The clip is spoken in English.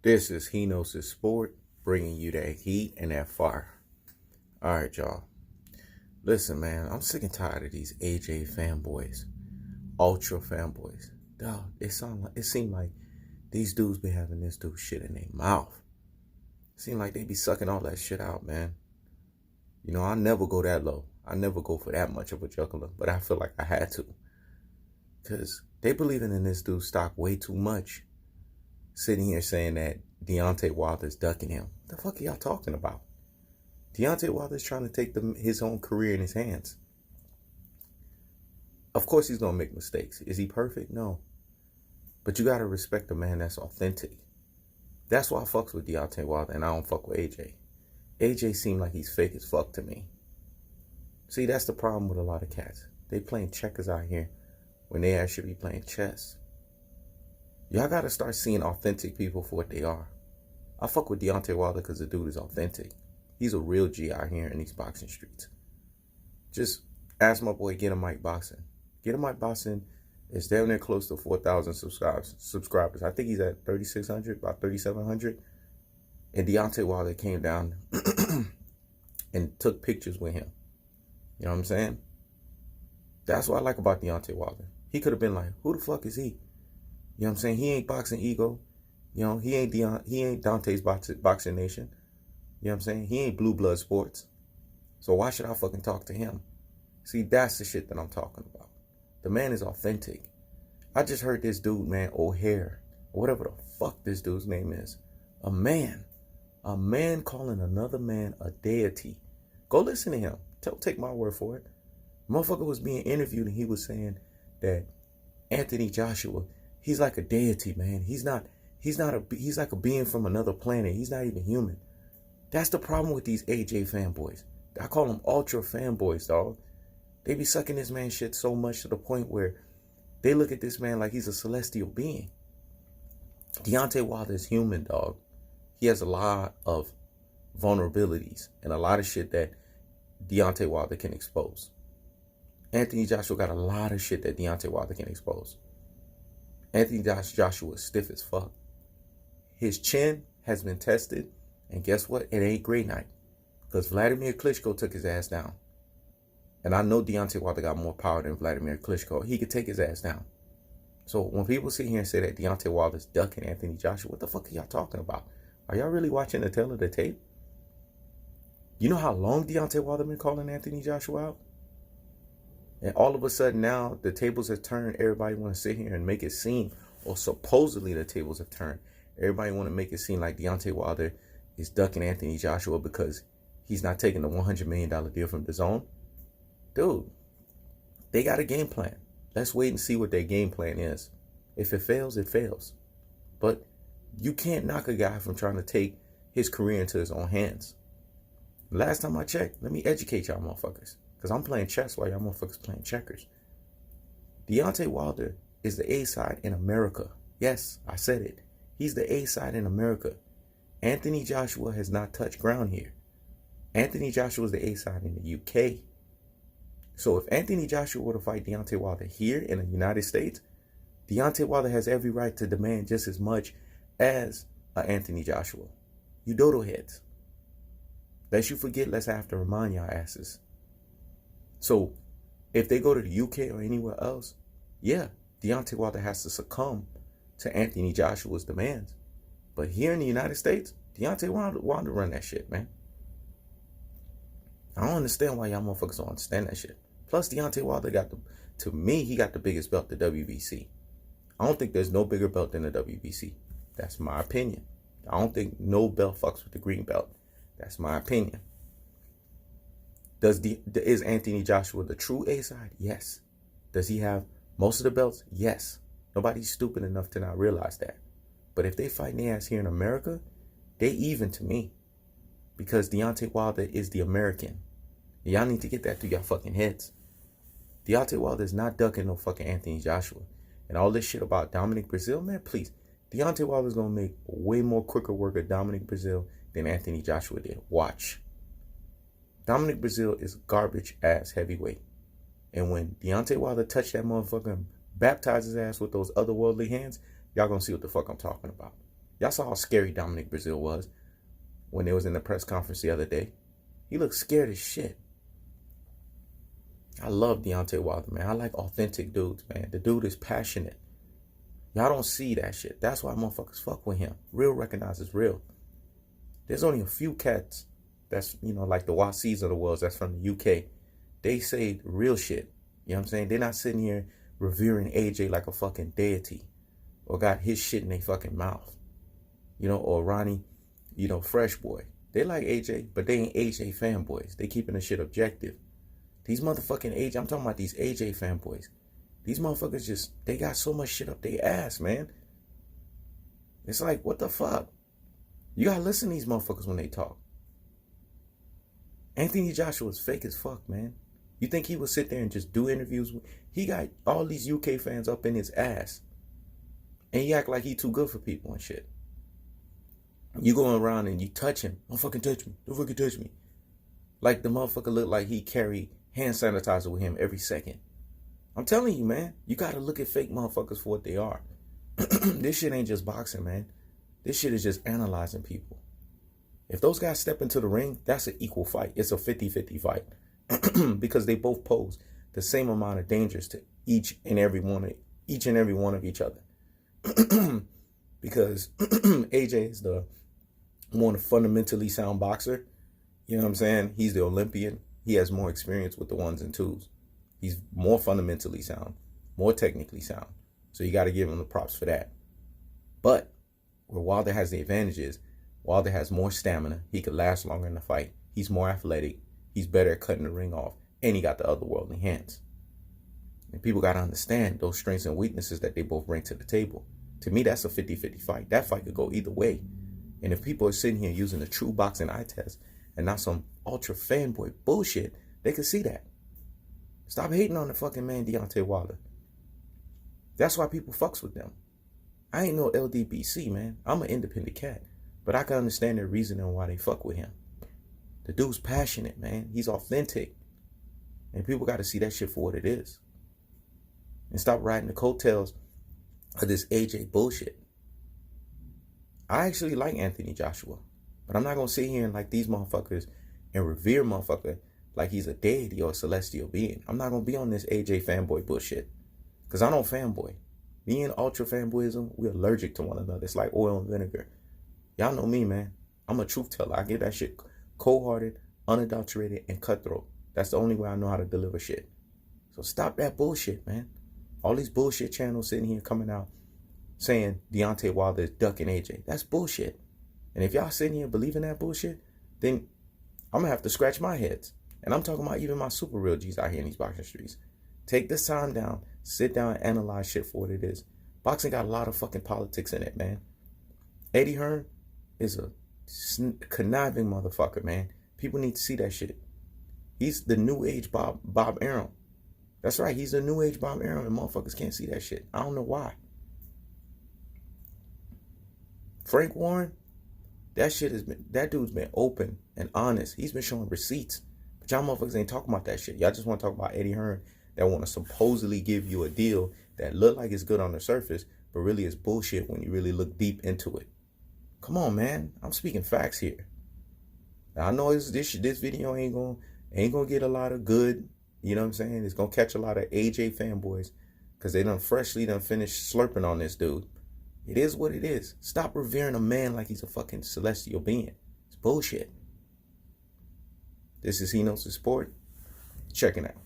This is He Knows His Sport, bringing you that heat and that fire. All right, y'all. Listen, man, I'm sick and tired of these AJ fanboys, ultra fanboys. Dog, it seemed like these dudes be having this dude shit in their mouth. It seemed like they be sucking all that shit out, man. You know, I never go that low. I never go for that much of a juggler, but I feel like I had to. Because they believing in this dude's stock way too much. Sitting here saying that Deontay Wilder's ducking him. What the fuck are y'all talking about? Deontay Wilder's trying to take his own career in his hands. Of course he's going to make mistakes. Is he perfect? No. But you got to respect a man that's authentic. That's why I fucks with Deontay Wilder and I don't fuck with AJ. AJ seemed like he's fake as fuck to me. See, that's the problem with a lot of cats. They playing checkers out here when they actually be playing chess. Y'all got to start seeing authentic people for what they are. I fuck with Deontay Wilder because the dude is authentic. He's a real G out here in these boxing streets. Just ask my boy Get a Mic Boxing. Get a Mic Boxing is down there close to 4,000 subscribers. I think he's at 3,600, about 3,700. And Deontay Wilder came down and took pictures with him. You know what I'm saying? That's what I like about Deontay Wilder. He could have been like, who the fuck is he? You know what I'm saying? He ain't Boxing Ego. You know, he ain't Dante's Boxing Nation. You know what I'm saying? He ain't Blue Blood Sports. So why should I fucking talk to him? See, that's the shit that I'm talking about. The man is authentic. I just heard this dude, man, O'Hare, or whatever the fuck this dude's name is. A man calling another man a deity. Go listen to him. Take my word for it. Motherfucker was being interviewed and he was saying that Anthony Joshua, he's like a deity, man. He's like a being from another planet. He's not even human. That's the problem with these AJ fanboys. I call them ultra fanboys, dog. They be sucking this man shit so much to the point where they look at this man like he's a celestial being. Deontay Wilder is human, dog. He has a lot of vulnerabilities and a lot of shit that Deontay Wilder can expose. Anthony Joshua got a lot of shit that Deontay Wilder can expose. Anthony Joshua is stiff as fuck. His chin has been tested, and guess what? It ain't great night. Because Vladimir Klitschko took his ass down. And I know Deontay Wilder got more power than Vladimir Klitschko. He could take his ass down. So when people sit here and say that Deontay Wilder's ducking Anthony Joshua, what the fuck are y'all talking about? Are y'all really watching the tail of the tape? You know how long Deontay Wilder been calling Anthony Joshua out? And all of a sudden now the tables have turned. Everybody want to sit here and make it seem, or supposedly the tables have turned. Everybody want to make it seem like Deontay Wilder is ducking Anthony Joshua because he's not taking the $100 million deal from DAZN. Dude, they got a game plan. Let's wait and see what their game plan is. If it fails, it fails. But you can't knock a guy from trying to take his career into his own hands. Last time I checked, let me educate y'all motherfuckers. Because I'm playing chess while y'all motherfuckers playing checkers. Deontay Wilder is the A-side in America. Yes, I said it. He's the A-side in America. Anthony Joshua has not touched ground here. Anthony Joshua is the A-side in the UK. So if Anthony Joshua were to fight Deontay Wilder here in the United States, Deontay Wilder has every right to demand just as much as Anthony Joshua. You dodo heads. Lest you forget, let's have to remind y'all asses. So if they go to the UK or anywhere else, yeah, Deontay Wilder has to succumb to Anthony Joshua's demands. But here in the United States, Deontay Wilder run that shit, man. I don't understand why y'all motherfuckers don't understand that shit. Plus, Deontay Wilder to me, he got the biggest belt, the WBC. I don't think there's no bigger belt than the WBC. That's my opinion. I don't think no belt fucks with the green belt. That's my opinion. Is Anthony Joshua the true A-side? Yes. Does he have most of the belts? Yes. Nobody's stupid enough to not realize that. But if they fight their ass here in America, they even to me. Because Deontay Wilder is the American. Y'all need to get that through your fucking heads. Deontay Wilder is not ducking no fucking Anthony Joshua. And all this shit about Dominic Brazil, man, please. Deontay Wilder's going to make way more quicker work of Dominic Brazil than Anthony Joshua did. Watch. Dominic Brazil is garbage ass heavyweight. And when Deontay Wilder touched that motherfucker and baptized his ass with those otherworldly hands, y'all going to see what the fuck I'm talking about. Y'all saw how scary Dominic Brazil was when they was in the press conference the other day. He looked scared as shit. I love Deontay Wilder, man. I like authentic dudes, man. The dude is passionate. Y'all don't see that shit. That's why motherfuckers fuck with him. Real recognizes real. There's only a few cats that's, like the YCs of the world that's from the UK. They say real shit. You know what I'm saying? They're not sitting here revering AJ like a fucking deity or got his shit in their fucking mouth. Or Ronnie, Fresh Boy. They like AJ, but they ain't AJ fanboys. They keeping the shit objective. These motherfucking AJ, I'm talking about these AJ fanboys. These motherfuckers they got so much shit up their ass, man. It's like, what the fuck? You gotta listen to these motherfuckers when they talk. Anthony Joshua's fake as fuck, man. You think he would sit there and just do interviews? He got all these UK fans up in his ass. And he act like he too good for people and shit. You go around and you touch him. Don't fucking touch me. Don't fucking touch me. Like the motherfucker look like he carry hand sanitizer with him every second. I'm telling you, man. You gotta look at fake motherfuckers for what they are. This shit ain't just boxing, man. This shit is just analyzing people. If those guys step into the ring, that's an equal fight. It's a 50-50 fight. Because they both pose the same amount of dangers to each and every one of each other. Because AJ is the more fundamentally sound boxer. You know what I'm saying? He's the Olympian. He has more experience with the ones and twos. He's more fundamentally sound, more technically sound. So you got to give him the props for that. But where Wilder has the advantage is Wilder has more stamina. He could last longer in the fight. He's more athletic. He's better at cutting the ring off. And he got the otherworldly hands. And people got to understand those strengths and weaknesses that they both bring to the table. To me, that's a 50-50 fight. That fight could go either way. And if people are sitting here using the true boxing eye test and not some ultra fanboy bullshit, they can see that. Stop hating on the fucking man Deontay Wilder. That's why people fucks with them. I ain't no LDBC, man. I'm an independent cat. But I can understand their reasoning why they fuck with him. The dude's passionate, man. He's authentic. And people got to see that shit for what it is. And stop riding the coattails of this AJ bullshit. I actually like Anthony Joshua. But I'm not going to sit here and like these motherfuckers and revere motherfucker like he's a deity or a celestial being. I'm not going to be on this AJ fanboy bullshit. Because I don't fanboy. Me and ultra fanboyism, we're allergic to one another. It's like oil and vinegar. Y'all know me, man. I'm a truth teller. I get that shit cold-hearted, unadulterated, and cutthroat. That's the only way I know how to deliver shit. So stop that bullshit, man. All these bullshit channels sitting here coming out saying Deontay Wilder is ducking AJ. That's bullshit. And if y'all sitting here believing that bullshit, then I'm going to have to scratch my heads. And I'm talking about even my super real G's out here in these boxing streets. Take this time down, sit down and analyze shit for what it is. Boxing got a lot of fucking politics in it, man. Eddie Hearn is a conniving motherfucker, man. People need to see that shit. He's the new age Bob Arum. That's right, he's the new age Bob Arum, and motherfuckers can't see that shit. I don't know why. Frank Warren, that dude's been open and honest. He's been showing receipts. But y'all motherfuckers ain't talking about that shit. Y'all just want to talk about Eddie Hearn that want to supposedly give you a deal that look like it's good on the surface, but really is bullshit when you really look deep into it. Come on, man. I'm speaking facts here. Now, I know this video ain't gonna get a lot of good, you know what I'm saying? It's gonna catch a lot of AJ fanboys because they freshly finished slurping on this dude. It is what it is. Stop revering a man like he's a fucking celestial being. It's bullshit. This is He Knows the Sport. Checking out.